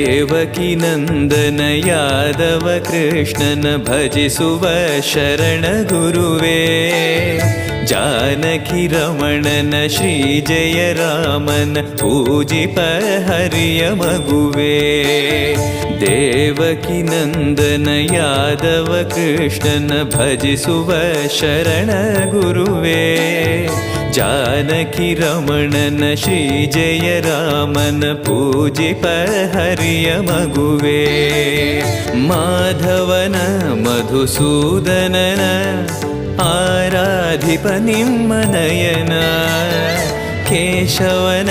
ದೇವಕಿ ನಂದನ ಯಾದವ ಕೃಷ್ಣನ ಭಜಿಸುವ ಶರಣ ಗುರುವೇ. ಜಾನಕಿ ರಮಣನ ಶ್ರೀ ಜಯ ರಾಮನ ಪೂಜಿಪ ಹರಿಯ ಮಗುವೇ. ದೇವಕಿ ನಂದನ ಯಾದವ ಕೃಷ್ಣನ ಭಜಿಸುವ ಶರಣ ಗುರುವೇ. ಜಾನಕಿ ರಮಣನ ಶ್ರೀ ಜಯ ರಾಮನ ಪೂಜಿಪ ಹರಿಯ ಮಗುವೇ. ಮಾಧವನ ಮಧುಸೂದನನ ಆರಾಧಿಪ ನಿಮ್ಮ ನಯನ. ಕೇಶವನ